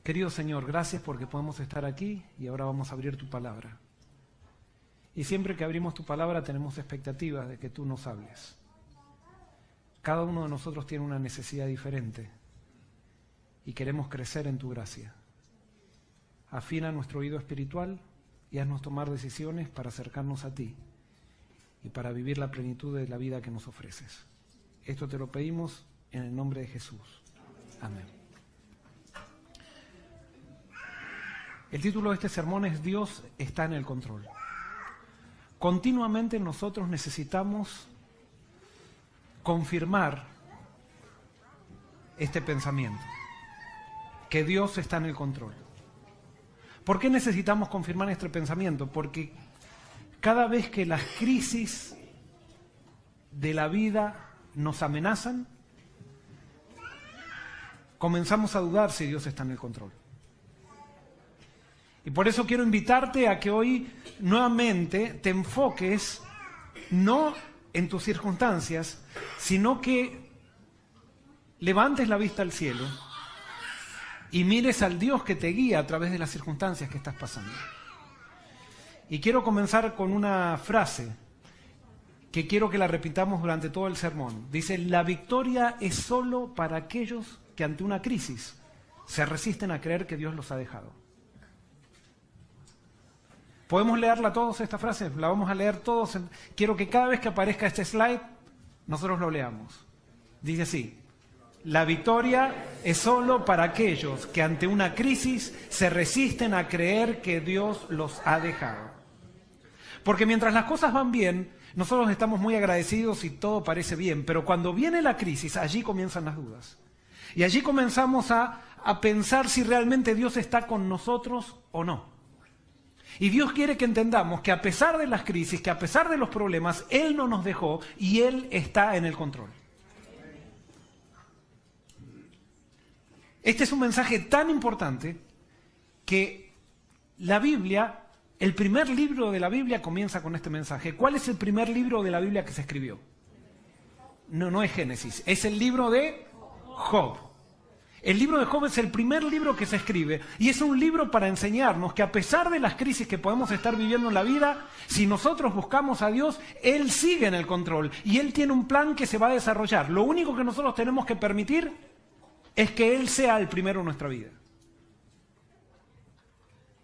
Querido Señor, gracias porque podemos estar aquí y ahora vamos a abrir tu palabra. Y siempre que abrimos tu palabra tenemos expectativas de que tú nos hables. Cada uno de nosotros tiene una necesidad diferente y queremos crecer en tu gracia. Afina nuestro oído espiritual y haznos tomar decisiones para acercarnos a ti y para vivir la plenitud de la vida que nos ofreces. Esto te lo pedimos en el nombre de Jesús. Amén. El título de este sermón es Dios está en el control. Continuamente nosotros necesitamos confirmar este pensamiento, que Dios está en el control. ¿Por qué necesitamos confirmar este pensamiento? Porque cada vez que las crisis de la vida nos amenazan, comenzamos a dudar si Dios está en el control. Y por eso quiero invitarte a que hoy nuevamente te enfoques no en tus circunstancias, sino que levantes la vista al cielo y mires al Dios que te guía a través de las circunstancias que estás pasando. Y quiero comenzar con una frase que quiero que la repitamos durante todo el sermón. Dice, la victoria es solo para aquellos que ante una crisis se resisten a creer que Dios los ha dejado. ¿Podemos leerla todos esta frase? La vamos a leer todos. Quiero que cada vez que aparezca este slide, nosotros lo leamos. Dice así, la victoria es solo para aquellos que ante una crisis se resisten a creer que Dios los ha dejado. Porque mientras las cosas van bien, nosotros estamos muy agradecidos y todo parece bien, pero cuando viene la crisis, allí comienzan las dudas. Y allí comenzamos a pensar si realmente Dios está con nosotros o no. Y Dios quiere que entendamos que a pesar de las crisis, que a pesar de los problemas, Él no nos dejó y Él está en el control. Este es un mensaje tan importante que la Biblia, el primer libro de la Biblia comienza con este mensaje. ¿Cuál es el primer libro de la Biblia que se escribió? No es Génesis, es el libro de Job. El libro de Job es el primer libro que se escribe y es un libro para enseñarnos que a pesar de las crisis que podemos estar viviendo en la vida, si nosotros buscamos a Dios, Él sigue en el control y Él tiene un plan que se va a desarrollar. Lo único que nosotros tenemos que permitir es que Él sea el primero en nuestra vida.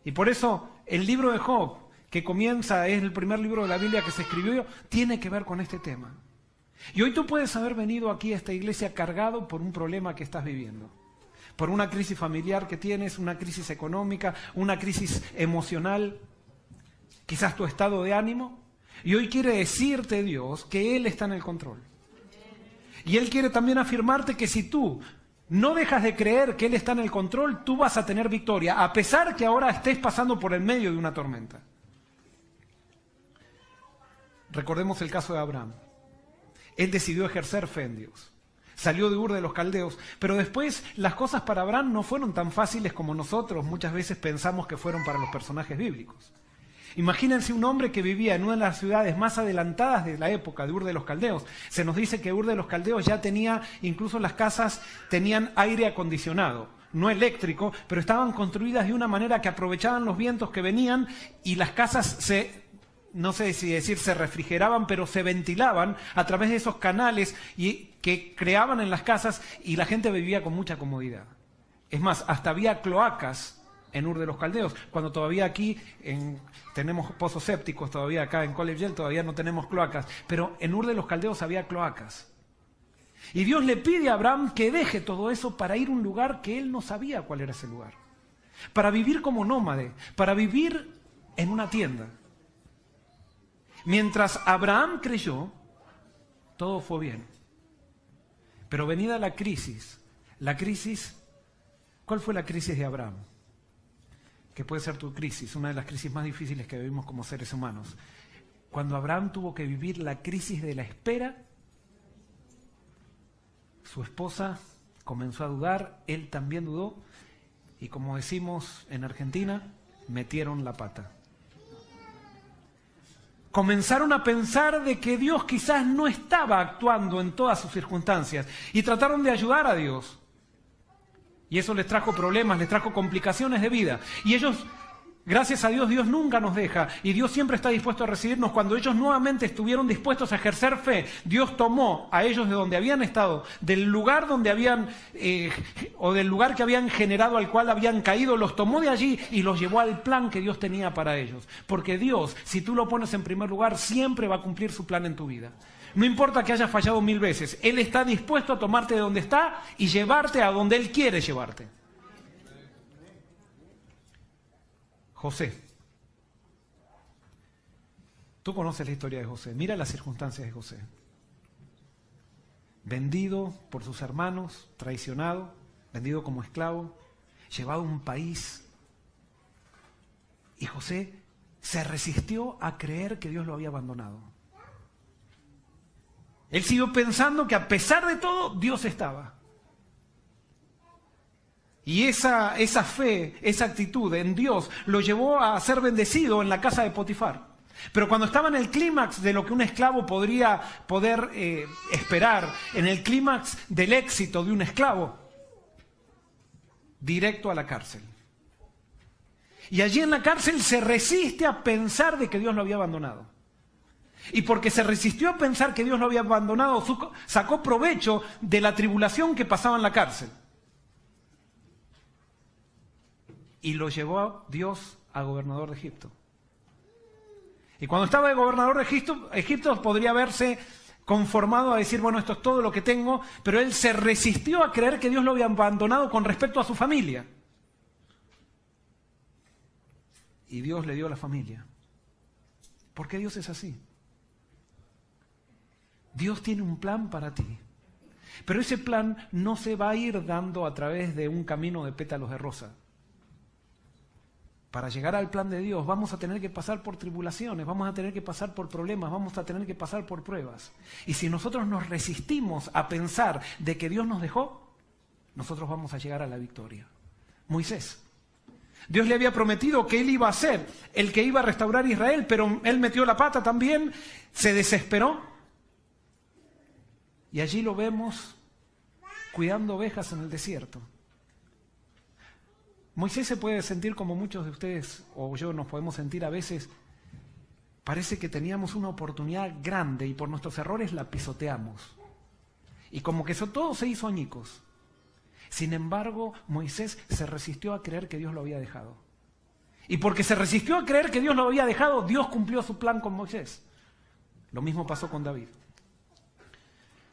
Y por eso el libro de Job, que comienza, es el primer libro de la Biblia que se escribió, tiene que ver con este tema. Y hoy tú puedes haber venido aquí a esta iglesia cargado por un problema que estás viviendo. Por una crisis familiar que tienes, una crisis económica, una crisis emocional, quizás tu estado de ánimo. Y hoy quiere decirte Dios que Él está en el control. Y Él quiere también afirmarte que si tú no dejas de creer que Él está en el control, tú vas a tener victoria, a pesar que ahora estés pasando por el medio de una tormenta. Recordemos el caso de Abraham. Él decidió ejercer fe en Dios. Salió de Ur de los Caldeos, pero después las cosas para Abraham no fueron tan fáciles como nosotros muchas veces pensamos que fueron para los personajes bíblicos. Imagínense un hombre que vivía en una de las ciudades más adelantadas de la época de Ur de los Caldeos. Se nos dice que Ur de los Caldeos ya tenía, incluso las casas tenían aire acondicionado, no eléctrico, pero estaban construidas de una manera que aprovechaban los vientos que venían y las casas no sé si decir se refrigeraban, pero se ventilaban a través de esos canales que creaban en las casas y la gente vivía con mucha comodidad. Es más, hasta había cloacas en Ur de los Caldeos, cuando todavía aquí tenemos pozos sépticos, todavía acá en College Hill todavía no tenemos cloacas, pero en Ur de los Caldeos había cloacas. Y Dios le pide a Abraham que deje todo eso para ir a un lugar que él no sabía cuál era ese lugar, para vivir como nómade, para vivir en una tienda. Mientras Abraham creyó, todo fue bien. Pero venida la crisis, ¿cuál fue la crisis de Abraham? Que puede ser tu crisis, una de las crisis más difíciles que vivimos como seres humanos. Cuando Abraham tuvo que vivir la crisis de la espera, su esposa comenzó a dudar, él también dudó, y como decimos en Argentina, metieron la pata. Comenzaron a pensar de que Dios quizás no estaba actuando en todas sus circunstancias y trataron de ayudar a Dios. Y eso les trajo problemas, les trajo complicaciones de vida. Y ellos, gracias a Dios, Dios nunca nos deja. Y Dios siempre está dispuesto a recibirnos. Cuando ellos nuevamente estuvieron dispuestos a ejercer fe, Dios tomó a ellos de donde habían estado, del lugar donde habían, o del lugar que habían generado al cual habían caído, los tomó de allí y los llevó al plan que Dios tenía para ellos. Porque Dios, si tú lo pones en primer lugar, siempre va a cumplir su plan en tu vida. No importa que hayas fallado 1000 veces, Él está dispuesto a tomarte de donde está y llevarte a donde Él quiere llevarte. José. Tú conoces la historia de José. Mira las circunstancias de José. Vendido por sus hermanos, traicionado, vendido como esclavo, llevado a un país. Y José se resistió a creer que Dios lo había abandonado. Él siguió pensando que a pesar de todo, Dios estaba. Y esa fe, esa actitud en Dios, lo llevó a ser bendecido en la casa de Potifar. Pero cuando estaba en el clímax de lo que un esclavo podría poder esperar, en el clímax del éxito de un esclavo, directo a la cárcel. Y allí en la cárcel se resiste a pensar de que Dios lo había abandonado. Y porque se resistió a pensar que Dios lo había abandonado, sacó provecho de la tribulación que pasaba en la cárcel. Y lo llevó a Dios a gobernador de Egipto. Y cuando estaba de gobernador de Egipto podría haberse conformado a decir, bueno, esto es todo lo que tengo, pero él se resistió a creer que Dios lo había abandonado con respecto a su familia. Y Dios le dio la familia. ¿Por qué Dios es así? Dios tiene un plan para ti, pero ese plan no se va a ir dando a través de un camino de pétalos de rosa. Para llegar al plan de Dios vamos a tener que pasar por tribulaciones, vamos a tener que pasar por problemas, vamos a tener que pasar por pruebas. Y si nosotros nos resistimos a pensar de que Dios nos dejó, nosotros vamos a llegar a la victoria. Moisés. Dios le había prometido que él iba a ser el que iba a restaurar a Israel, pero él metió la pata también, se desesperó. Y allí lo vemos cuidando ovejas en el desierto. Moisés se puede sentir como muchos de ustedes o yo nos podemos sentir a veces. Parece que teníamos una oportunidad grande y por nuestros errores la pisoteamos. Y como que eso todo se hizo añicos. Sin embargo, Moisés se resistió a creer que Dios lo había dejado. Y porque se resistió a creer que Dios lo había dejado, Dios cumplió su plan con Moisés. Lo mismo pasó con David.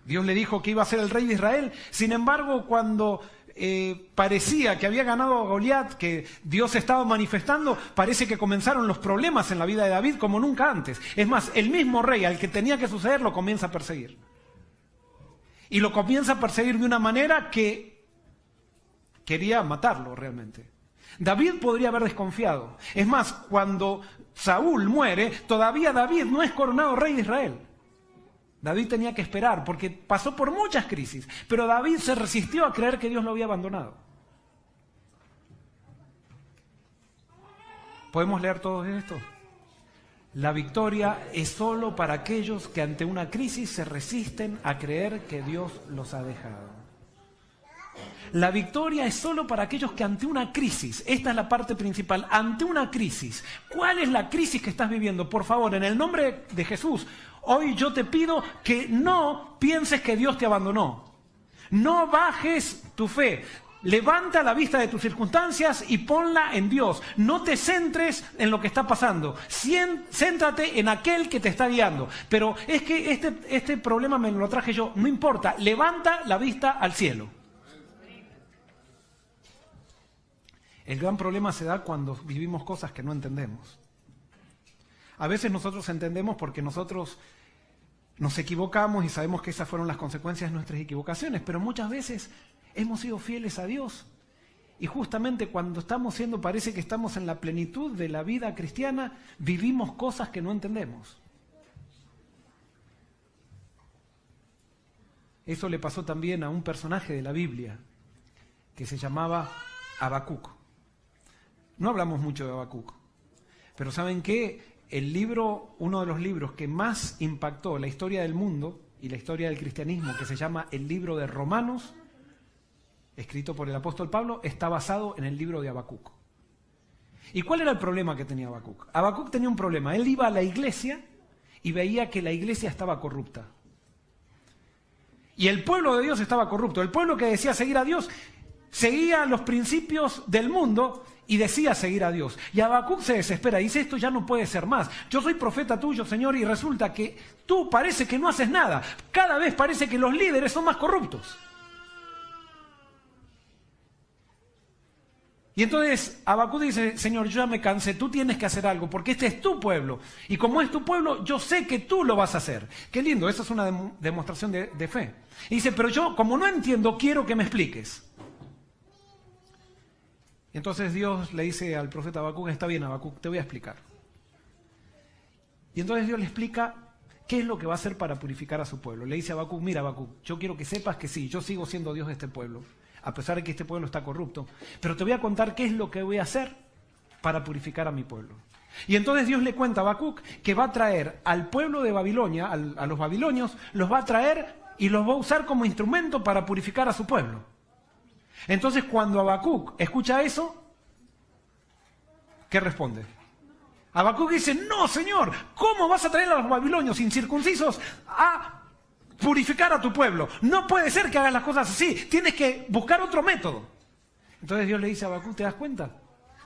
Dios le dijo que iba a ser el rey de Israel. Sin embargo, cuando parecía que había ganado a Goliat, que Dios estaba manifestando, parece que comenzaron los problemas en la vida de David como nunca antes. Es más, el mismo rey al que tenía que suceder lo comienza a perseguir. Y lo comienza a perseguir de una manera que quería matarlo realmente. David podría haber desconfiado. Es más, cuando Saúl muere, todavía David no es coronado rey de Israel. David tenía que esperar porque pasó por muchas crisis, pero David se resistió a creer que Dios lo había abandonado. ¿Podemos leer todo esto? La victoria es solo para aquellos que ante una crisis se resisten a creer que Dios los ha dejado. La victoria es solo para aquellos que ante una crisis, esta es la parte principal, ante una crisis. ¿Cuál es la crisis que estás viviendo? Por favor, en el nombre de Jesús, hoy yo te pido que no pienses que Dios te abandonó. No bajes tu fe. Levanta la vista de tus circunstancias y ponla en Dios. No te centres en lo que está pasando. Céntrate en aquel que te está guiando. Pero es que este problema me lo traje yo. No importa. Levanta la vista al cielo. El gran problema se da cuando vivimos cosas que no entendemos. A veces nosotros entendemos porque nosotros nos equivocamos y sabemos que esas fueron las consecuencias de nuestras equivocaciones, pero muchas veces hemos sido fieles a Dios y justamente cuando estamos siendo, parece que estamos en la plenitud de la vida cristiana, vivimos cosas que no entendemos. Eso le pasó también a un personaje de la Biblia que se llamaba Habacuc. No hablamos mucho de Habacuc, pero ¿saben qué? El libro, uno de los libros que más impactó la historia del mundo y la historia del cristianismo, que se llama el libro de Romanos, escrito por el apóstol Pablo, está basado en el libro de Habacuc. ¿Y cuál era el problema que tenía Habacuc? Habacuc tenía un problema. Él iba a la iglesia y veía que la iglesia estaba corrupta. Y el pueblo de Dios estaba corrupto. El pueblo que decía seguir a Dios seguía los principios del mundo y decía seguir a Dios. Y Habacuc se desespera y dice, esto ya no puede ser más. Yo soy profeta tuyo, Señor, y resulta que tú parece que no haces nada. Cada vez parece que los líderes son más corruptos. Y entonces Habacuc dice, Señor, yo ya me cansé, tú tienes que hacer algo, porque este es tu pueblo. Y como es tu pueblo, yo sé que tú lo vas a hacer. Qué lindo, esa es una demostración de fe. Y dice, pero yo, como no entiendo, quiero que me expliques. Y entonces Dios le dice al profeta Habacuc, está bien Habacuc, te voy a explicar. Y entonces Dios le explica qué es lo que va a hacer para purificar a su pueblo. Le dice a Habacuc, mira Habacuc, yo quiero que sepas que sí, yo sigo siendo Dios de este pueblo, a pesar de que este pueblo está corrupto, pero te voy a contar qué es lo que voy a hacer para purificar a mi pueblo. Y entonces Dios le cuenta a Habacuc que va a traer al pueblo de Babilonia, a los babilonios, los va a traer y los va a usar como instrumento para purificar a su pueblo. Entonces cuando Habacuc escucha eso, ¿qué responde? Habacuc dice, no Señor, ¿cómo vas a traer a los babilonios incircuncisos a purificar a tu pueblo? No puede ser que hagas las cosas así, tienes que buscar otro método. Entonces Dios le dice a Habacuc, ¿te das cuenta?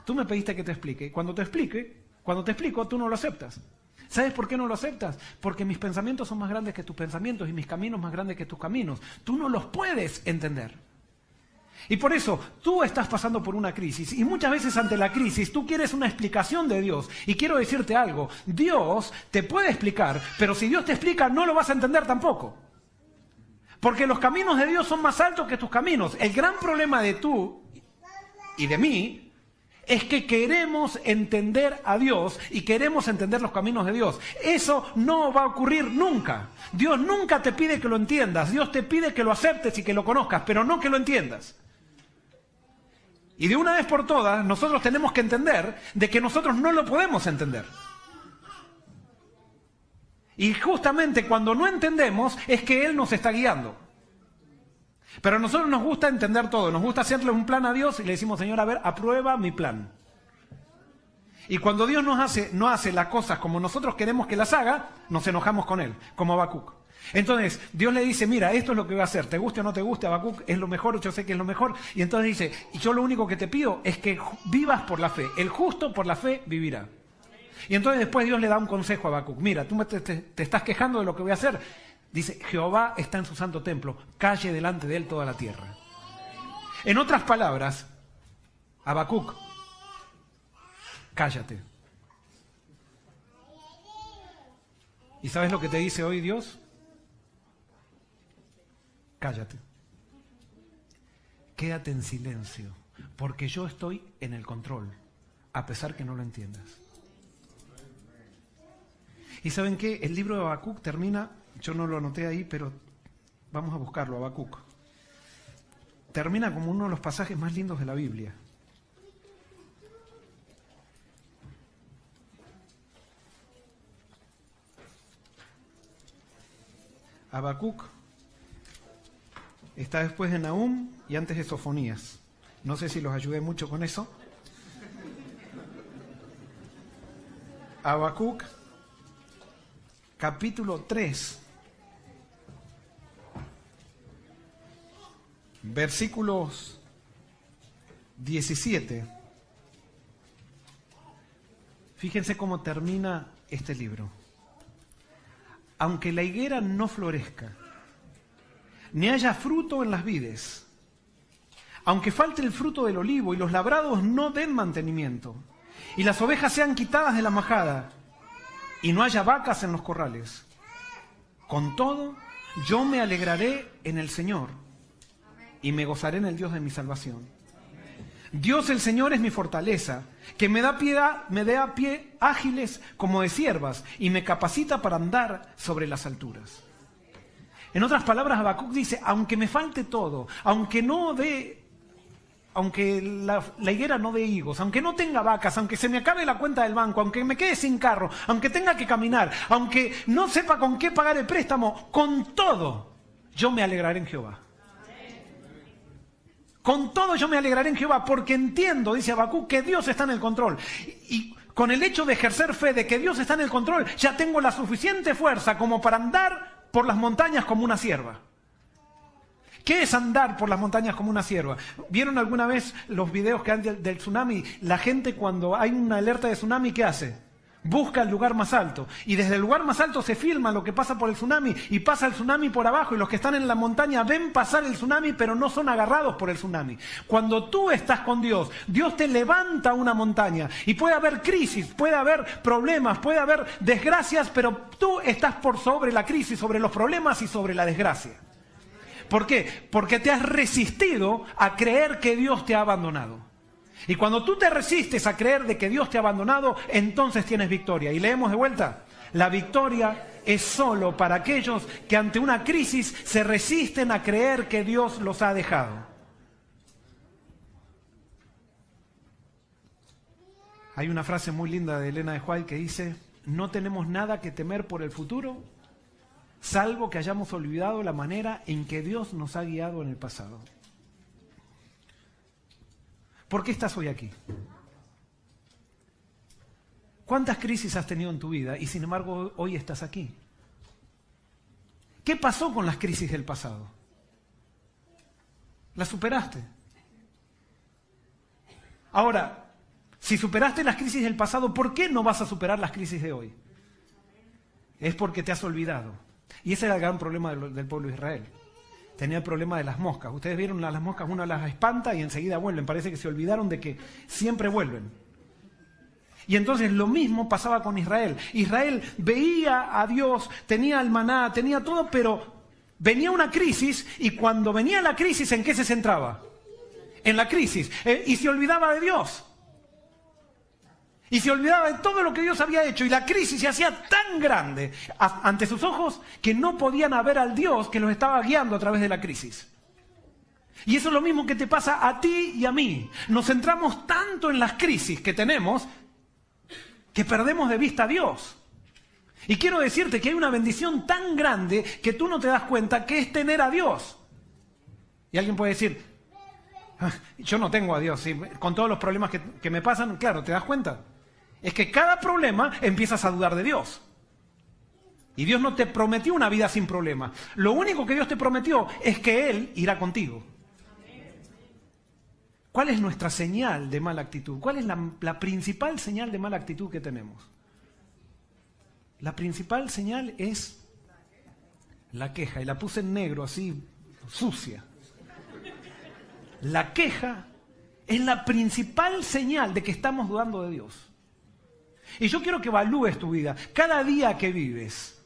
Tú me pediste que te explique, cuando te explico, tú no lo aceptas. ¿Sabes por qué no lo aceptas? Porque mis pensamientos son más grandes que tus pensamientos y mis caminos más grandes que tus caminos. Tú no los puedes entender. Y por eso tú estás pasando por una crisis y muchas veces ante la crisis tú quieres una explicación de Dios. Y quiero decirte algo, Dios te puede explicar, pero si Dios te explica no lo vas a entender tampoco. Porque los caminos de Dios son más altos que tus caminos. El gran problema de tú y de mí es que queremos entender a Dios y queremos entender los caminos de Dios. Eso no va a ocurrir nunca. Dios nunca te pide que lo entiendas. Dios te pide que lo aceptes y que lo conozcas, pero no que lo entiendas. Y de una vez por todas, nosotros tenemos que entender de que nosotros no lo podemos entender. Y justamente cuando no entendemos es que Él nos está guiando. Pero a nosotros nos gusta entender todo, nos gusta hacerle un plan a Dios y le decimos, Señor, a ver, aprueba mi plan. Y cuando Dios no hace las cosas como nosotros queremos que las haga, nos enojamos con Él, como Habacuc. Entonces, Dios le dice, mira, esto es lo que voy a hacer, te guste o no te guste, Habacuc, es lo mejor, yo sé que es lo mejor. Y entonces dice, y yo lo único que te pido es que vivas por la fe, el justo por la fe vivirá. Y entonces después Dios le da un consejo a Habacuc, mira, tú te estás quejando de lo que voy a hacer. Dice, Jehová está en su santo templo, calle delante de él toda la tierra. En otras palabras, Habacuc, cállate. ¿Y sabes lo que te dice hoy Dios? Cállate. Quédate en silencio, porque yo estoy en el control, a pesar que no lo entiendas. ¿Y saben qué? El libro de Habacuc termina, yo no lo anoté ahí, pero vamos a buscarlo, Habacuc. Termina como uno de los pasajes más lindos de la Biblia. Habacuc está después de Nahum y antes de Sofonías. No sé si los ayudé mucho con eso. Habacuc, capítulo 3, versículos 17. Fíjense cómo termina este libro. Aunque la higuera no florezca, ni haya fruto en las vides, aunque falte el fruto del olivo y los labrados no den mantenimiento, y las ovejas sean quitadas de la majada, y no haya vacas en los corrales, con todo yo me alegraré en el Señor, y me gozaré en el Dios de mi salvación. Dios el Señor es mi fortaleza, que me da pie ágiles como de ciervas y me capacita para andar sobre las alturas. En otras palabras, Habacuc dice, aunque me falte todo, aunque la higuera no dé higos, aunque no tenga vacas, aunque se me acabe la cuenta del banco, aunque me quede sin carro, aunque tenga que caminar, aunque no sepa con qué pagar el préstamo, con todo, yo me alegraré en Jehová. Con todo yo me alegraré en Jehová, porque entiendo, dice Habacuc, que Dios está en el control. Y con el hecho de ejercer fe de que Dios está en el control, ya tengo la suficiente fuerza como para andar por las montañas como una cierva. ¿Qué es andar por las montañas como una cierva? ¿Vieron alguna vez los videos que hay del tsunami? La gente, cuando hay una alerta de tsunami, ¿qué hace? Busca el lugar más alto. Y desde el lugar más alto se filma lo que pasa por el tsunami, y pasa el tsunami por abajo, y los que están en la montaña ven pasar el tsunami, pero no son agarrados por el tsunami. Cuando tú estás con Dios, Dios te levanta una montaña, y puede haber crisis, puede haber problemas, puede haber desgracias, pero tú estás por sobre la crisis, sobre los problemas y sobre la desgracia. ¿Por qué? Porque te has resistido a creer que Dios te ha abandonado. Y cuando tú te resistes a creer de que Dios te ha abandonado, entonces tienes victoria. Y leemos de vuelta: la victoria es solo para aquellos que ante una crisis se resisten a creer que Dios los ha dejado. Hay una frase muy linda de Elena de White que dice: no tenemos nada que temer por el futuro, salvo que hayamos olvidado la manera en que Dios nos ha guiado en el pasado. ¿Por qué estás hoy aquí? ¿Cuántas crisis has tenido en tu vida y sin embargo hoy estás aquí? ¿Qué pasó con las crisis del pasado? ¿Las superaste? Ahora, si superaste las crisis del pasado, ¿por qué no vas a superar las crisis de hoy? Es porque te has olvidado. Y ese era el gran problema del pueblo de Israel. Tenía el problema de las moscas. Ustedes vieron las moscas, uno las espanta y enseguida vuelven. Parece que se olvidaron de que siempre vuelven. Y entonces lo mismo pasaba con Israel. Israel veía a Dios, tenía el maná, tenía todo, pero venía una crisis, y cuando venía la crisis, ¿en qué se centraba? En la crisis. Y se olvidaba de Dios. Y se olvidaba de todo lo que Dios había hecho, y la crisis se hacía tan grande ante sus ojos que no podían ver al Dios que los estaba guiando a través de la crisis. Y eso es lo mismo que te pasa a ti y a mí. Nos centramos tanto en las crisis que tenemos que perdemos de vista a Dios. Y quiero decirte que hay una bendición tan grande que tú no te das cuenta, que es tener a Dios. Y alguien puede decir: yo no tengo a Dios, ¿sí? Con todos los problemas que me pasan. Claro, ¿te das cuenta? Es que cada problema empiezas a dudar de Dios. Y Dios no te prometió una vida sin problemas. Lo único que Dios te prometió es que Él irá contigo. ¿Cuál es nuestra señal de mala actitud? ¿Cuál es la principal señal de mala actitud que tenemos? La principal señal es la queja. Y la puse en negro, así, sucia. La queja es la principal señal de que estamos dudando de Dios. Y yo quiero que evalúes tu vida, cada día que vives.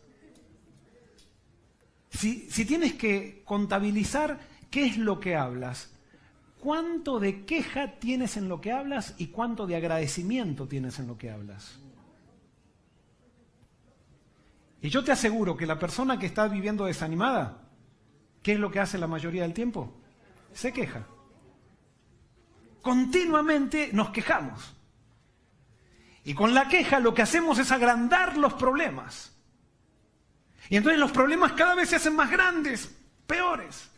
Si tienes que contabilizar qué es lo que hablas, ¿cuánto de queja tienes en lo que hablas y cuánto de agradecimiento tienes en lo que hablas? Y yo te aseguro que la persona que está viviendo desanimada, ¿qué es lo que hace la mayoría del tiempo? Se queja. Continuamente nos quejamos. Y con la queja lo que hacemos es agrandar los problemas. Y entonces los problemas cada vez se hacen más grandes, peores.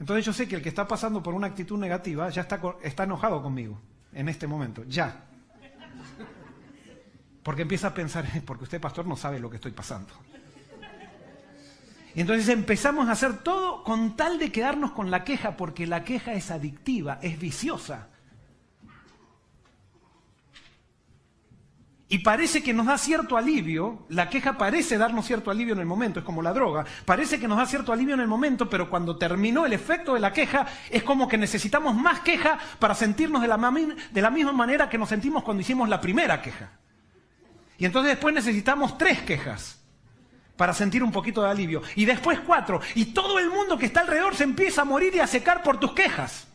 Entonces yo sé que el que está pasando por una actitud negativa ya está enojado conmigo en este momento, ya. Porque empieza a pensar: porque usted, pastor, no sabe lo que estoy pasando. Y entonces empezamos a hacer todo con tal de quedarnos con la queja, porque la queja es adictiva, es viciosa. Y parece que nos da cierto alivio, la queja parece darnos cierto alivio en el momento, es como la droga, parece que nos da cierto alivio en el momento, pero cuando terminó el efecto de la queja, es como que necesitamos más queja para sentirnos de la misma manera que nos sentimos cuando hicimos la primera queja. Y entonces después necesitamos 3 quejas para sentir un poquito de alivio, y después 4, y todo el mundo que está alrededor se empieza a morir y a secar por tus quejas.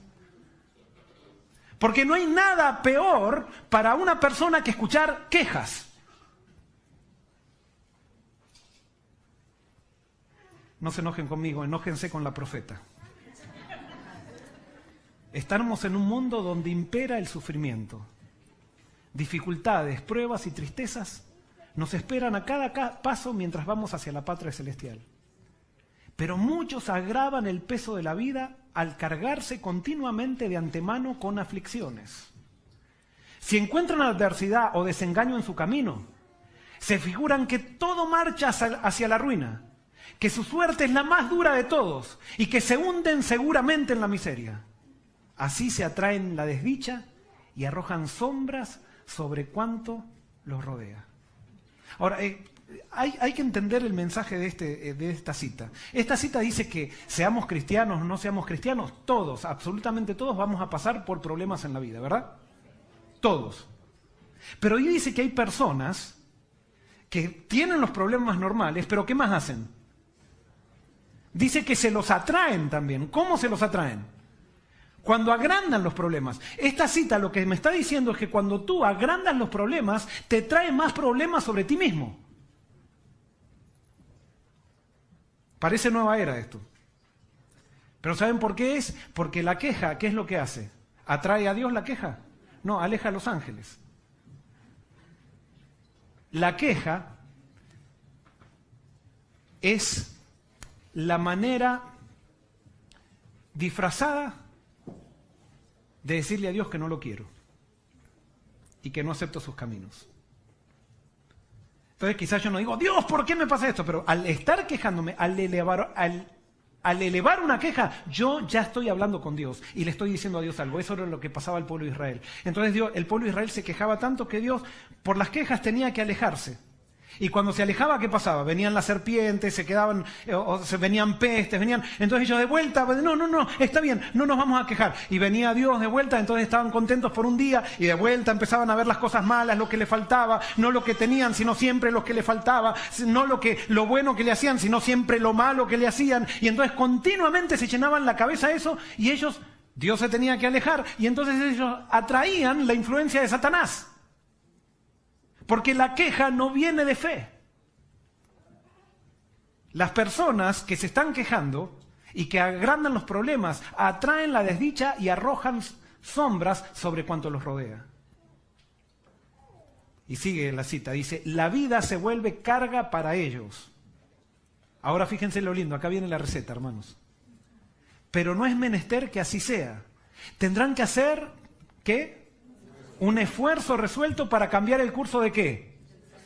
Porque no hay nada peor para una persona que escuchar quejas. No se enojen conmigo, enójense con la profeta. Estamos en un mundo donde impera el sufrimiento. Dificultades, pruebas y tristezas nos esperan a cada paso mientras vamos hacia la patria celestial. Pero muchos agravan el peso de la vida al cargarse continuamente de antemano con aflicciones. Si encuentran adversidad o desengaño en su camino, se figuran que todo marcha hacia la ruina, que su suerte es la más dura de todos y que se hunden seguramente en la miseria. Así se atraen la desdicha y arrojan sombras sobre cuanto los rodea. Ahora, hay que entender el mensaje de esta cita. Esta cita dice que seamos cristianos o no seamos cristianos, todos, absolutamente todos vamos a pasar por problemas en la vida, ¿verdad? Todos. Pero hoy dice que hay personas que tienen los problemas normales, pero ¿qué más hacen? Dice que se los atraen también. ¿Cómo se los atraen? Cuando agrandan los problemas. Esta cita lo que me está diciendo es que cuando tú agrandas los problemas, te trae más problemas sobre ti mismo. Parece nueva era esto. Pero ¿saben por qué es? Porque la queja, ¿qué es lo que hace? ¿Atrae a Dios la queja? No, aleja a los ángeles. La queja es la manera disfrazada de decirle a Dios que no lo quiero y que no acepto sus caminos. Entonces quizás yo no digo, Dios, ¿por qué me pasa esto? Pero al estar quejándome, al elevar una queja, yo ya estoy hablando con Dios y le estoy diciendo a Dios algo. Eso era lo que pasaba al pueblo de Israel. Entonces el pueblo de Israel se quejaba tanto que Dios, por las quejas, tenía que alejarse. Y cuando se alejaba, ¿qué pasaba? Venían las serpientes, se quedaban, venían pestes, venían. Entonces ellos de vuelta, no, está bien, no nos vamos a quejar. Y venía Dios de vuelta, entonces estaban contentos por un día y de vuelta empezaban a ver las cosas malas, lo que le faltaba, no lo que tenían, sino siempre lo que le faltaba, no lo bueno que le hacían, sino siempre lo malo que le hacían. Y entonces continuamente se llenaban la cabeza eso y ellos, Dios se tenía que alejar y entonces ellos atraían la influencia de Satanás. Porque la queja no viene de fe. Las personas que se están quejando y que agrandan los problemas atraen la desdicha y arrojan sombras sobre cuanto los rodea. Y sigue la cita, dice, la vida se vuelve carga para ellos. Ahora fíjense lo lindo, acá viene la receta, hermanos. Pero no es menester que así sea. Tendrán que hacer, ¿qué? Un esfuerzo resuelto para cambiar el curso ¿de qué?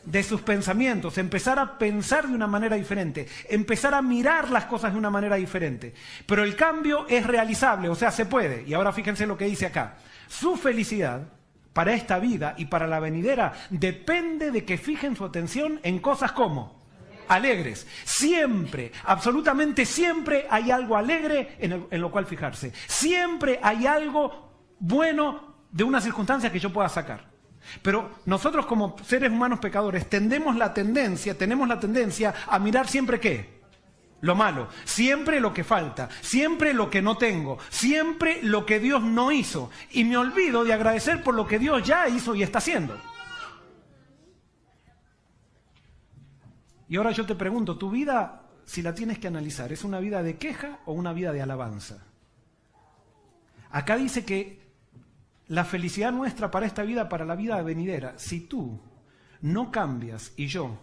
De sus pensamientos, empezar a pensar de una manera diferente, empezar a mirar las cosas de una manera diferente. Pero el cambio es realizable, o sea, se puede. Y ahora fíjense lo que dice acá. Su felicidad para esta vida y para la venidera depende de que fijen su atención en cosas como alegres. Siempre, absolutamente siempre hay algo alegre en lo cual fijarse. Siempre hay algo bueno de una circunstancia que yo pueda sacar. Pero nosotros como seres humanos pecadores tenemos la tendencia a mirar siempre ¿qué? Lo malo, siempre lo que falta, siempre lo que no tengo, siempre lo que Dios no hizo. Y me olvido de agradecer por lo que Dios ya hizo y está haciendo. Y ahora yo te pregunto, ¿tu vida, si la tienes que analizar, es una vida de queja o una vida de alabanza? Acá dice que la felicidad nuestra para esta vida, para la vida venidera, si tú no cambias y yo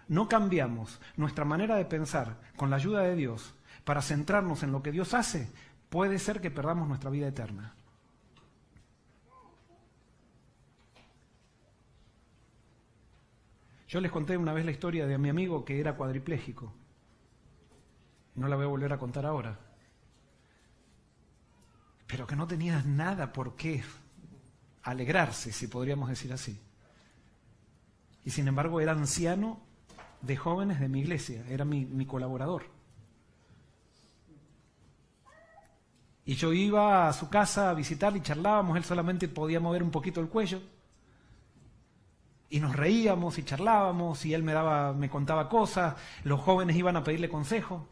no cambiamos nuestra manera de pensar con la ayuda de Dios para centrarnos en lo que Dios hace, puede ser que perdamos nuestra vida eterna. Yo les conté una vez la historia de mi amigo que era cuadripléjico. No la voy a volver a contar ahora. Pero que no tenía nada por qué alegrarse, si podríamos decir así. Y sin embargo era anciano de jóvenes de mi iglesia, era mi colaborador. Y yo iba a su casa a visitarle y charlábamos, él solamente podía mover un poquito el cuello. Y nos reíamos y charlábamos y él me contaba cosas, los jóvenes iban a pedirle consejo.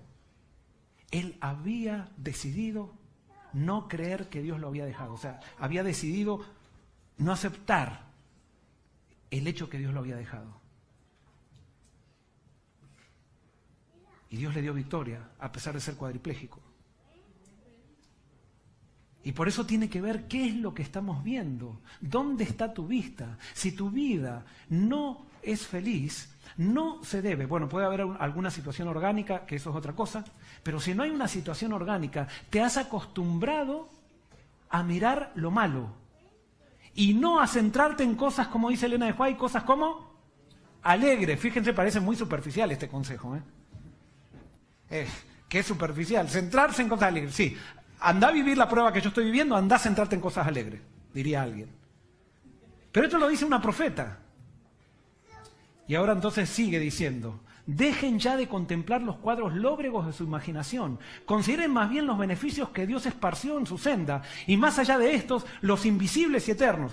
Él había decidido no creer que Dios lo había dejado, o sea, había decidido no aceptar el hecho que Dios lo había dejado. Y Dios le dio victoria a pesar de ser cuadripléjico. Y por eso tiene que ver qué es lo que estamos viendo, dónde está tu vista. Si tu vida no es feliz, no se debe. Bueno, puede haber alguna situación orgánica, que eso es otra cosa, pero si no hay una situación orgánica, te has acostumbrado a mirar lo malo y no a centrarte en cosas, como dice Elena de White, cosas como alegres. Fíjense, parece muy superficial este consejo, que es superficial, centrarse en cosas alegres. Sí, anda a vivir la prueba que yo estoy viviendo, anda a centrarte en cosas alegres, diría alguien. Pero esto lo dice una profeta. Y ahora entonces sigue diciendo, dejen ya de contemplar los cuadros lóbregos de su imaginación, consideren más bien los beneficios que Dios esparció en su senda, y más allá de estos, los invisibles y eternos.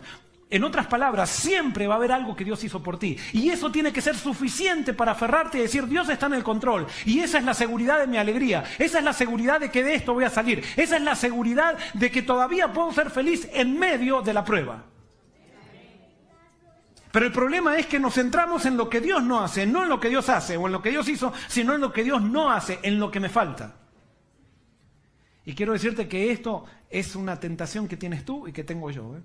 En otras palabras, siempre va a haber algo que Dios hizo por ti. Y eso tiene que ser suficiente para aferrarte y decir, Dios está en el control. Y esa es la seguridad de mi alegría. Esa es la seguridad de que de esto voy a salir. Esa es la seguridad de que todavía puedo ser feliz en medio de la prueba. Pero el problema es que nos centramos en lo que Dios no hace, no en lo que Dios hace o en lo que Dios hizo, sino en lo que Dios no hace, en lo que me falta. Y quiero decirte que esto es una tentación que tienes tú y que tengo yo.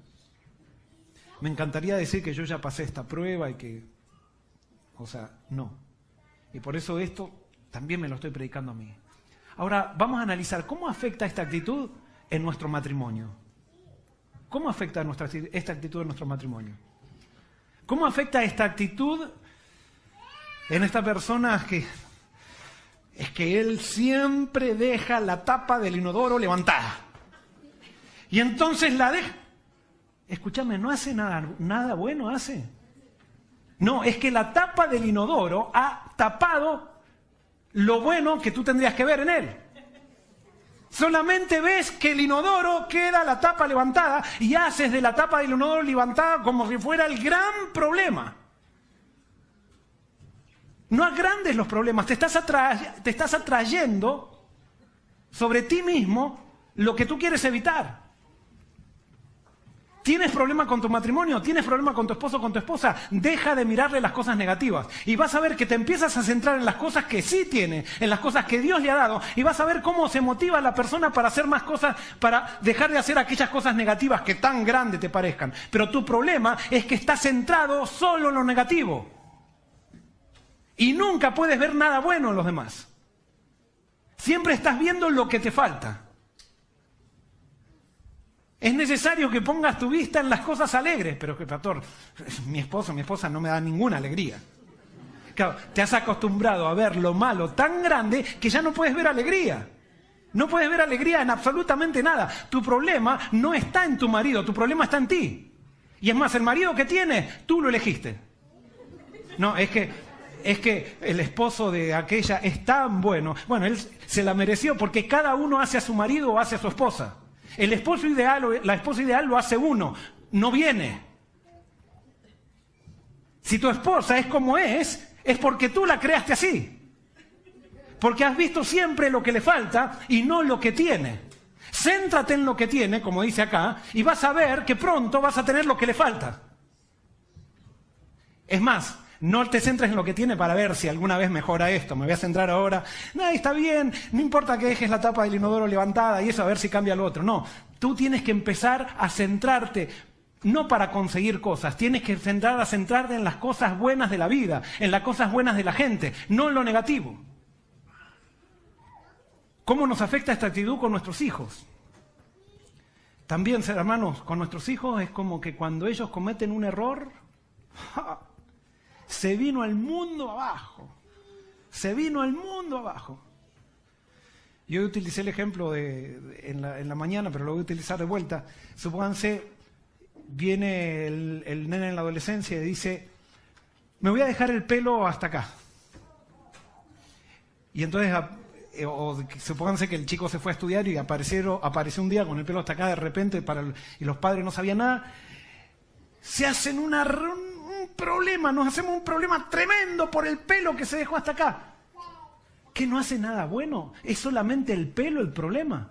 Me encantaría decir que yo ya pasé esta prueba y que... no. Y por eso esto también me lo estoy predicando a mí. Ahora, vamos a analizar cómo afecta esta actitud en nuestro matrimonio. ¿Cómo afecta esta actitud en nuestro matrimonio? ¿Cómo afecta esta actitud en esta persona que es que él siempre deja la tapa del inodoro levantada? Y entonces la deja. Escúchame, no hace nada bueno, hace. No, es que la tapa del inodoro ha tapado lo bueno que tú tendrías que ver en él. Solamente ves que el inodoro queda la tapa levantada y haces de la tapa del inodoro levantada como si fuera el gran problema. No agrandes los problemas, te estás atrayendo sobre ti mismo lo que tú quieres evitar. ¿Tienes problema con tu matrimonio? ¿Tienes problema con tu esposo o con tu esposa? Deja de mirarle las cosas negativas. Y vas a ver que te empiezas a centrar en las cosas que sí tiene, en las cosas que Dios le ha dado. Y vas a ver cómo se motiva a la persona para hacer más cosas, para dejar de hacer aquellas cosas negativas que tan grandes te parezcan. Pero tu problema es que estás centrado solo en lo negativo. Y nunca puedes ver nada bueno en los demás. Siempre estás viendo lo que te falta. Es necesario que pongas tu vista en las cosas alegres, pero que, pastor, mi esposa no me da ninguna alegría. Claro, te has acostumbrado a ver lo malo tan grande que ya no puedes ver alegría. No puedes ver alegría en absolutamente nada. Tu problema no está en tu marido, tu problema está en ti. Y es más, el marido que tienes, tú lo elegiste. No, es que el esposo de aquella es tan bueno. Bueno, él se la mereció porque cada uno hace a su marido o hace a su esposa. El esposo ideal o la esposa ideal lo hace uno, no viene. Si tu esposa es como es porque tú la creaste así. Porque has visto siempre lo que le falta y no lo que tiene. Céntrate en lo que tiene, como dice acá, y vas a ver que pronto vas a tener lo que le falta. Es más, no te centres en lo que tiene para ver si alguna vez mejora esto. Me voy a centrar ahora. No, está bien, no importa que dejes la tapa del inodoro levantada y eso a ver si cambia lo otro. No, tú tienes que empezar a centrarte, no para conseguir cosas, tienes que centrarte en las cosas buenas de la vida, en las cosas buenas de la gente, no en lo negativo. ¿Cómo nos afecta esta actitud con nuestros hijos? También, hermanos, con nuestros hijos es como que cuando ellos cometen un error... Se vino al mundo abajo. Se vino al mundo abajo. Yo utilicé el ejemplo en la mañana, pero lo voy a utilizar de vuelta. Supónganse, viene el nene en la adolescencia y dice, me voy a dejar el pelo hasta acá. Y entonces, supónganse que el chico se fue a estudiar y apareció un día con el pelo hasta acá de repente y los padres no sabían nada. Se hacen nos hacemos un problema tremendo por el pelo que se dejó hasta acá. ¿Que no hace nada bueno? ¿Es solamente el pelo el problema?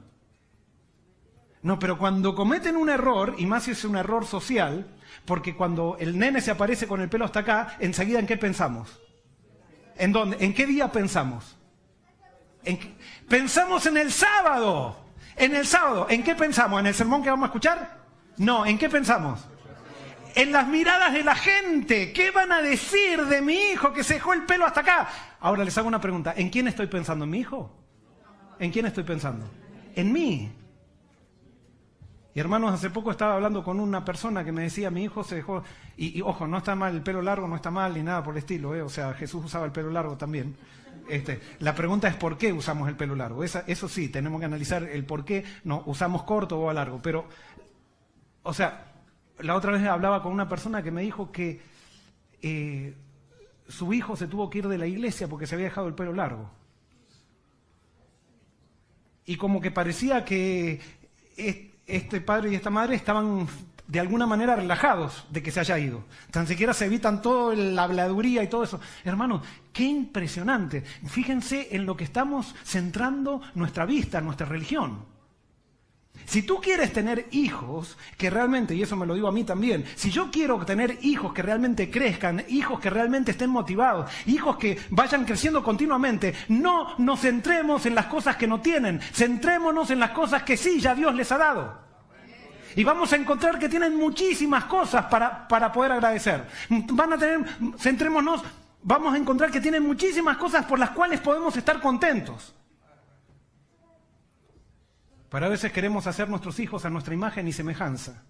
No, pero cuando cometen un error, y más si es un error social, porque cuando el nene se aparece con el pelo hasta acá, enseguida ¿en qué pensamos? ¿En dónde? ¿En qué día pensamos? Pensamos en el sábado. En el sábado, ¿en qué pensamos? ¿En el sermón que vamos a escuchar? No, ¿en qué pensamos? En las miradas de la gente. ¿Qué van a decir de mi hijo que se dejó el pelo hasta acá? Ahora les hago una pregunta. ¿En quién estoy pensando? ¿En mi hijo? ¿En quién estoy pensando? En mí. Y hermanos, hace poco estaba hablando con una persona que me decía, mi hijo se dejó... Y ojo, no está mal, el pelo largo no está mal ni nada por el estilo, O sea, Jesús usaba el pelo largo también. La pregunta es por qué usamos el pelo largo. Eso sí, tenemos que analizar el por qué no usamos corto o largo. Pero, o sea, la otra vez hablaba con una persona que me dijo que su hijo se tuvo que ir de la iglesia porque se había dejado el pelo largo. Y como que parecía que este padre y esta madre estaban de alguna manera relajados de que se haya ido. Tan siquiera se evitan toda la habladuría y todo eso. Hermanos, qué impresionante. Fíjense en lo que estamos centrando nuestra vista, nuestra religión. Si tú quieres tener hijos que realmente, y eso me lo digo a mí también, si yo quiero tener hijos que realmente crezcan, hijos que realmente estén motivados, hijos que vayan creciendo continuamente, no nos centremos en las cosas que no tienen, centrémonos en las cosas que sí ya Dios les ha dado. Y vamos a encontrar que tienen muchísimas cosas para poder agradecer. Centrémonos, vamos a encontrar que tienen muchísimas cosas por las cuales podemos estar contentos. Pero a veces queremos hacer nuestros hijos a nuestra imagen y semejanza.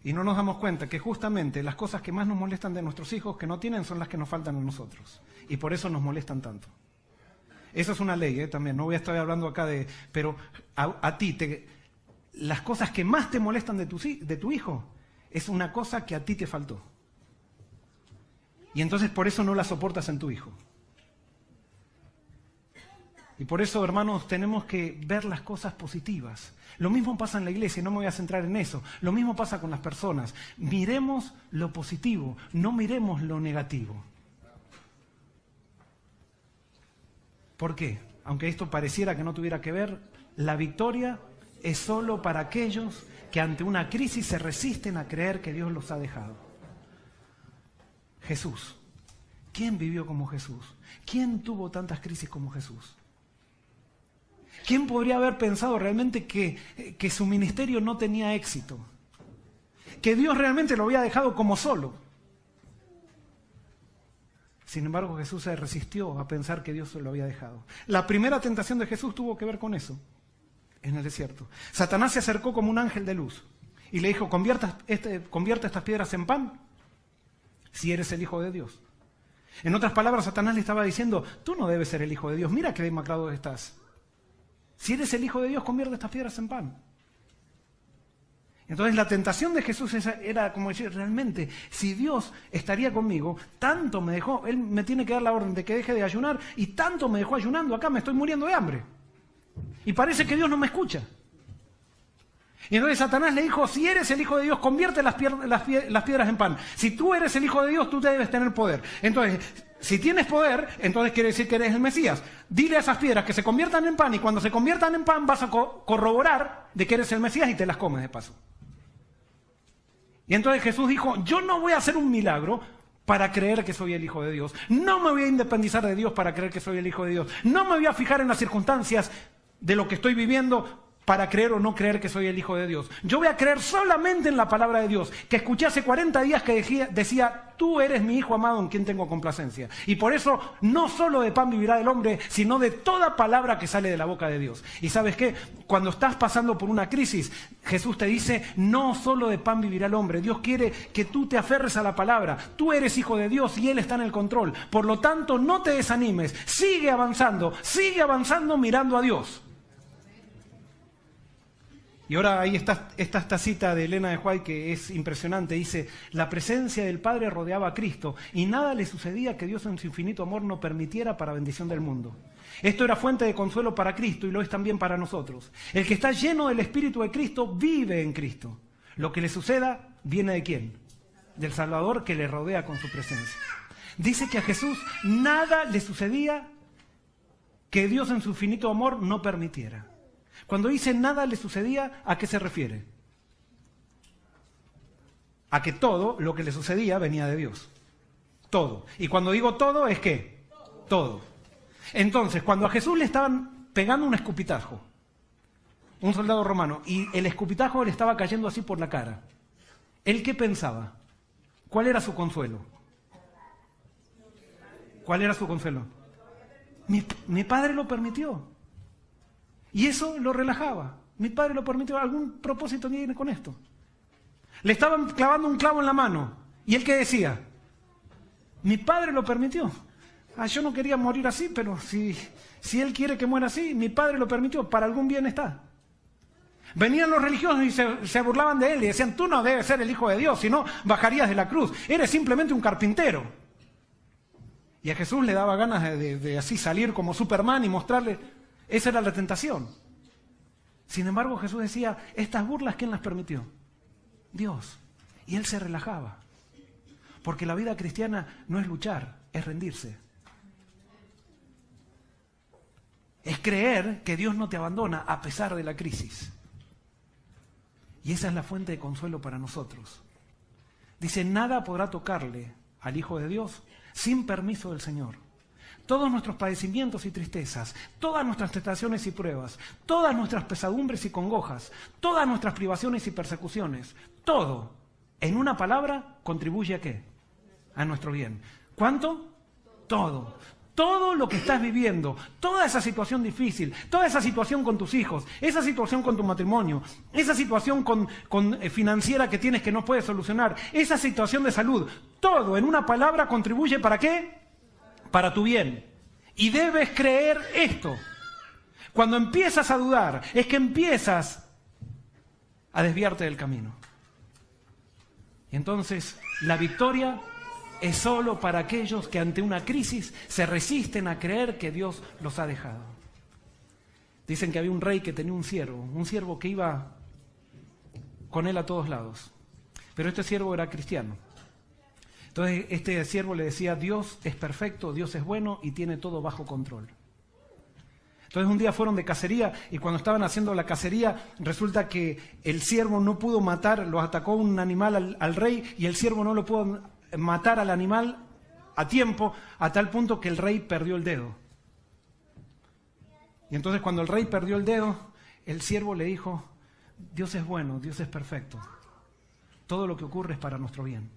Y no nos damos cuenta que justamente las cosas que más nos molestan de nuestros hijos que no tienen son las que nos faltan a nosotros. Y por eso nos molestan tanto. Eso es una ley, también. No voy a estar hablando acá de... Pero a ti, las cosas que más te molestan de tu hijo es una cosa que a ti te faltó. Y entonces por eso no la soportas en tu hijo. Y por eso, hermanos, tenemos que ver las cosas positivas. Lo mismo pasa en la iglesia, no me voy a centrar en eso. Lo mismo pasa con las personas. Miremos lo positivo, no miremos lo negativo. ¿Por qué? Aunque esto pareciera que no tuviera que ver, la victoria es solo para aquellos que ante una crisis se resisten a creer que Dios los ha dejado. Jesús. ¿Quién vivió como Jesús? ¿Quién tuvo tantas crisis como Jesús? ¿Quién podría haber pensado realmente que su ministerio no tenía éxito? Que Dios realmente lo había dejado como solo. Sin embargo, Jesús se resistió a pensar que Dios se lo había dejado. La primera tentación de Jesús tuvo que ver con eso, en el desierto. Satanás se acercó como un ángel de luz y le dijo, convierte estas piedras en pan si eres el Hijo de Dios. En otras palabras, Satanás le estaba diciendo, tú no debes ser el Hijo de Dios, mira qué demacrado estás. Si eres el Hijo de Dios, convierte estas piedras en pan. Entonces la tentación de Jesús era como decir, realmente, si Dios estaría conmigo, tanto me dejó, Él me tiene que dar la orden de que deje de ayunar, y tanto me dejó ayunando acá, me estoy muriendo de hambre. Y parece que Dios no me escucha. Y entonces Satanás le dijo, si eres el Hijo de Dios, convierte las piedras en pan. Si tú eres el Hijo de Dios, tú debes tener poder. Entonces, si tienes poder, entonces quiere decir que eres el Mesías. Dile a esas piedras que se conviertan en pan, y cuando se conviertan en pan vas a corroborar de que eres el Mesías y te las comes de paso. Y entonces Jesús dijo, yo no voy a hacer un milagro para creer que soy el Hijo de Dios. No me voy a independizar de Dios para creer que soy el Hijo de Dios. No me voy a fijar en las circunstancias de lo que estoy viviendo para creer o no creer que soy el Hijo de Dios. Yo voy a creer solamente en la palabra de Dios, que escuché hace 40 días que decía, tú eres mi Hijo amado en quien tengo complacencia. Y por eso no solo de pan vivirá el hombre, sino de toda palabra que sale de la boca de Dios. Y ¿sabes qué? Cuando estás pasando por una crisis, Jesús te dice, no solo de pan vivirá el hombre. Dios quiere que tú te aferres a la palabra. Tú eres hijo de Dios y Él está en el control. Por lo tanto, no te desanimes. Sigue avanzando mirando a Dios. Y ahora ahí está esta cita de Elena de White que es impresionante. Dice, la presencia del Padre rodeaba a Cristo y nada le sucedía que Dios en su infinito amor no permitiera para bendición del mundo. Esto era fuente de consuelo para Cristo y lo es también para nosotros. El que está lleno del Espíritu de Cristo vive en Cristo. Lo que le suceda viene ¿de quién? Del Salvador que le rodea con su presencia. Dice que a Jesús nada le sucedía que Dios en su infinito amor no permitiera. Cuando dice nada le sucedía, ¿a qué se refiere? A que todo lo que le sucedía venía de Dios. Todo. Y cuando digo todo, ¿es qué? Todo. Entonces, cuando a Jesús le estaban pegando un escupitajo, un soldado romano, y el escupitajo le estaba cayendo así por la cara. ¿Él qué pensaba? ¿Cuál era su consuelo? ¿Cuál era su consuelo? Mi padre lo permitió. Y eso lo relajaba. Mi padre lo permitió. ¿Algún propósito tiene con esto? Le estaban clavando un clavo en la mano. ¿Y él qué decía? Mi padre lo permitió. Yo no quería morir así, pero si él quiere que muera así, mi padre lo permitió. Para algún bien está. Venían los religiosos y se burlaban de él y decían, tú no debes ser el Hijo de Dios, si no bajarías de la cruz. Eres simplemente un carpintero. Y a Jesús le daba ganas de así salir como Superman y mostrarle. Esa era la tentación. Sin embargo, Jesús decía, estas burlas, ¿quién las permitió? Dios. Y él se relajaba. Porque la vida cristiana no es luchar, es rendirse. Es creer que Dios no te abandona a pesar de la crisis. Y esa es la fuente de consuelo para nosotros. Dice, nada podrá tocarle al Hijo de Dios sin permiso del Señor. Todos nuestros padecimientos y tristezas, todas nuestras tentaciones y pruebas, todas nuestras pesadumbres y congojas, todas nuestras privaciones y persecuciones, todo, en una palabra, contribuye ¿a qué? A nuestro bien. ¿Cuánto? Todo. Todo lo que estás viviendo, toda esa situación difícil, toda esa situación con tus hijos, esa situación con tu matrimonio, esa situación financiera que tienes que no puedes solucionar, esa situación de salud, todo en una palabra contribuye ¿para qué? Para tu bien. Y debes creer esto. Cuando empiezas a dudar, es que empiezas a desviarte del camino. Y entonces la victoria es solo para aquellos que ante una crisis se resisten a creer que Dios los ha dejado. Dicen que había un rey que tenía un siervo que iba con él a todos lados. Pero este siervo era cristiano. Entonces este siervo le decía, Dios es perfecto, Dios es bueno y tiene todo bajo control. Entonces un día fueron de cacería y cuando estaban haciendo la cacería resulta que el siervo no pudo matar, lo atacó un animal al rey y el siervo no lo pudo matar al animal a tiempo, a tal punto que el rey perdió el dedo. Y entonces cuando el rey perdió el dedo, el siervo le dijo, Dios es bueno, Dios es perfecto. Todo lo que ocurre es para nuestro bien.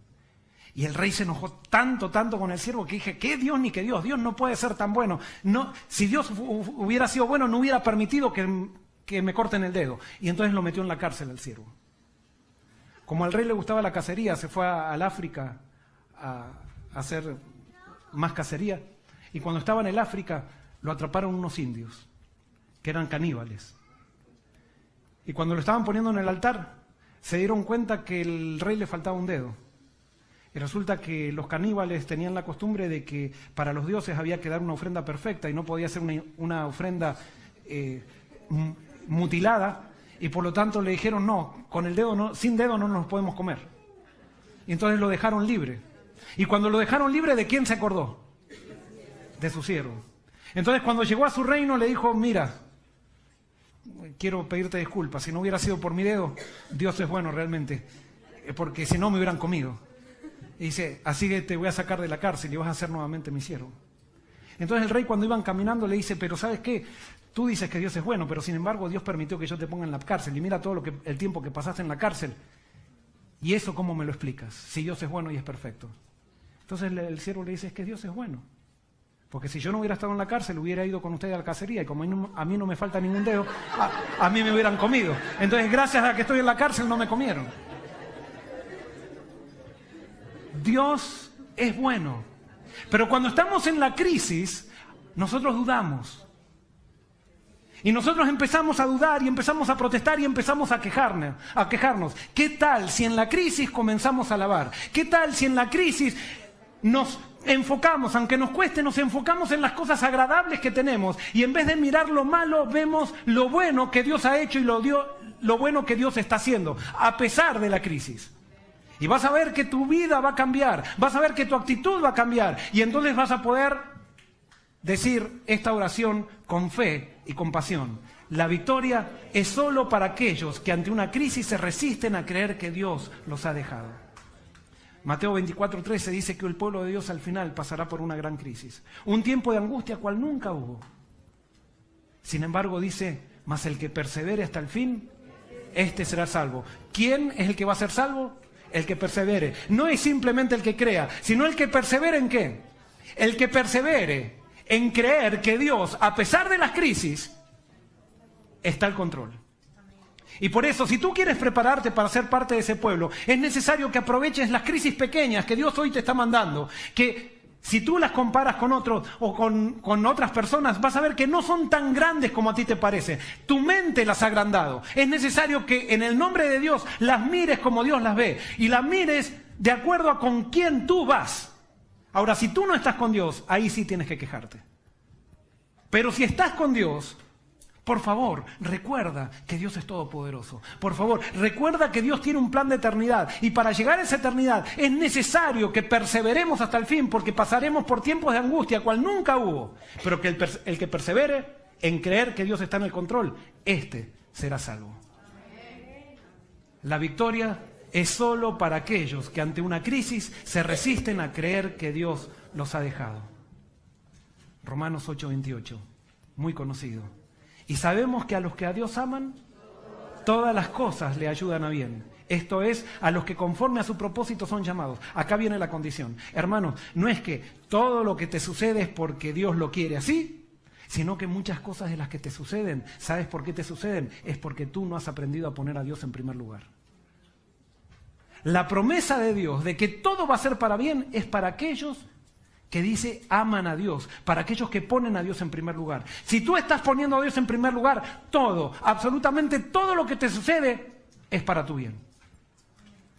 Y el rey se enojó tanto con el siervo que dije, ¿qué Dios ni qué Dios? Dios no puede ser tan bueno. No, si Dios hubiera sido bueno, no hubiera permitido que me corten el dedo. Y entonces lo metió en la cárcel al siervo. Como al rey le gustaba la cacería, se fue al África a hacer más cacería. Y cuando estaba en el África, lo atraparon unos indios, que eran caníbales. Y cuando lo estaban poniendo en el altar, se dieron cuenta que el rey le faltaba un dedo. Y resulta que los caníbales tenían la costumbre de que para los dioses había que dar una ofrenda perfecta y no podía ser una ofrenda mutilada. Y por lo tanto le dijeron, no, con el dedo no, sin dedo no nos podemos comer. Y entonces lo dejaron libre. Y cuando lo dejaron libre, ¿de quién se acordó? De su siervo. Entonces cuando llegó a su reino le dijo, mira, quiero pedirte disculpas, si no hubiera sido por mi dedo, Dios es bueno realmente, porque si no me hubieran comido. Y dice, así que te voy a sacar de la cárcel y vas a ser nuevamente mi siervo. Entonces el rey cuando iban caminando le dice, pero ¿sabes qué? Tú dices que Dios es bueno, pero sin embargo Dios permitió que yo te ponga en la cárcel y mira todo el tiempo que pasaste en la cárcel. ¿Y eso cómo me lo explicas? Si Dios es bueno y es perfecto. Entonces el siervo le dice, es que Dios es bueno. Porque si yo no hubiera estado en la cárcel, hubiera ido con ustedes a la cacería y como a mí no me falta ningún dedo, a mí me hubieran comido. Entonces gracias a que estoy en la cárcel no me comieron. Dios es bueno. Pero cuando estamos en la crisis, nosotros dudamos. Y nosotros empezamos a dudar y empezamos a protestar y empezamos a quejarnos. ¿Qué tal si en la crisis comenzamos a alabar? ¿Qué tal si en la crisis nos enfocamos, aunque nos cueste, nos enfocamos en las cosas agradables que tenemos y en vez de mirar lo malo, vemos lo bueno que Dios ha hecho y lo bueno que Dios está haciendo, a pesar de la crisis? Y vas a ver que tu vida va a cambiar, vas a ver que tu actitud va a cambiar y entonces vas a poder decir esta oración con fe y con pasión. La victoria es solo para aquellos que ante una crisis se resisten a creer que Dios los ha dejado. Mateo 24:13 dice que el pueblo de Dios al final pasará por una gran crisis. Un tiempo de angustia cual nunca hubo. Sin embargo dice, mas el que persevere hasta el fin, este será salvo. ¿Quién es el que va a ser salvo? El que persevere. No es simplemente el que crea, sino el que persevere ¿en qué? El que persevere en creer que Dios, a pesar de las crisis, está al control. Y por eso, si tú quieres prepararte para ser parte de ese pueblo, es necesario que aproveches las crisis pequeñas que Dios hoy te está mandando, que si tú las comparas con otros o con otras personas, vas a ver que no son tan grandes como a ti te parece. Tu mente las ha agrandado. Es necesario que en el nombre de Dios las mires como Dios las ve y las mires de acuerdo a con quién tú vas. Ahora, si tú no estás con Dios, ahí sí tienes que quejarte. Pero si estás con Dios, por favor, recuerda que Dios es todopoderoso. Por favor, recuerda que Dios tiene un plan de eternidad. Y para llegar a esa eternidad es necesario que perseveremos hasta el fin, porque pasaremos por tiempos de angustia, cual nunca hubo. Pero que el que persevere en creer que Dios está en el control, este será salvo. La victoria es solo para aquellos que ante una crisis se resisten a creer que Dios los ha dejado. Romanos 8:28, muy conocido. Y sabemos que a los que a Dios aman, todas las cosas le ayudan a bien. Esto es, a los que conforme a su propósito son llamados. Acá viene la condición. Hermanos, no es que todo lo que te sucede es porque Dios lo quiere así, sino que muchas cosas de las que te suceden, ¿sabes por qué te suceden? Es porque tú no has aprendido a poner a Dios en primer lugar. La promesa de Dios de que todo va a ser para bien es para aquellos que dice aman a Dios, para aquellos que ponen a Dios en primer lugar. Si tú estás poniendo a Dios en primer lugar, todo, absolutamente todo lo que te sucede es para tu bien.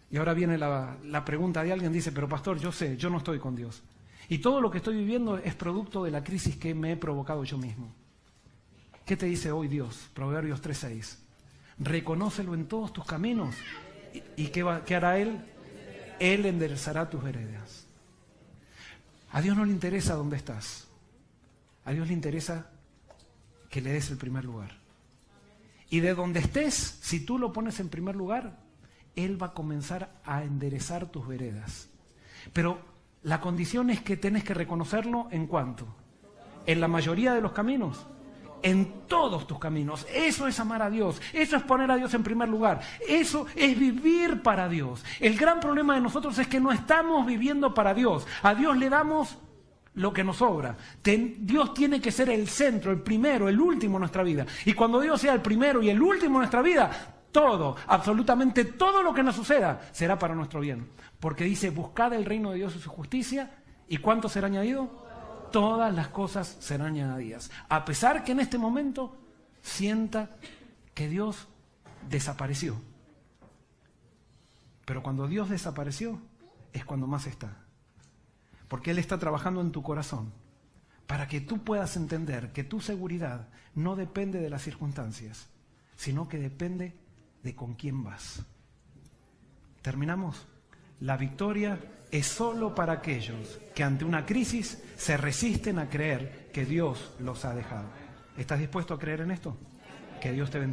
Y ahora viene la pregunta de alguien, dice, pero pastor, yo no estoy con Dios. Y todo lo que estoy viviendo es producto de la crisis que me he provocado yo mismo. ¿Qué te dice hoy Dios? Proverbios 3:6. Reconócelo en todos tus caminos. ¿Y qué hará Él? Él enderezará tus veredas. A Dios no le interesa dónde estás. A Dios le interesa que le des el primer lugar. Y de donde estés, si tú lo pones en primer lugar, Él va a comenzar a enderezar tus veredas. Pero la condición es que tienes que reconocerlo ¿en cuánto? En la mayoría de los caminos. En todos tus caminos. Eso es amar a Dios. Eso es poner a Dios en primer lugar. Eso es vivir para Dios. El gran problema de nosotros es que no estamos viviendo para Dios. A Dios le damos lo que nos sobra. Dios tiene que ser el centro, el primero, el último en nuestra vida. Y cuando Dios sea el primero y el último en nuestra vida, todo, absolutamente todo lo que nos suceda será para nuestro bien. Porque dice, buscad el reino de Dios y su justicia. ¿Y cuánto será añadido? Todas las cosas serán añadidas. A pesar que en este momento sienta que Dios desapareció. Pero cuando Dios desapareció es cuando más está. Porque Él está trabajando en tu corazón para que tú puedas entender que tu seguridad no depende de las circunstancias, sino que depende de con quién vas. ¿Terminamos? La victoria es solo para aquellos que ante una crisis se resisten a creer que Dios los ha dejado. ¿Estás dispuesto a creer en esto? Que Dios te bendiga.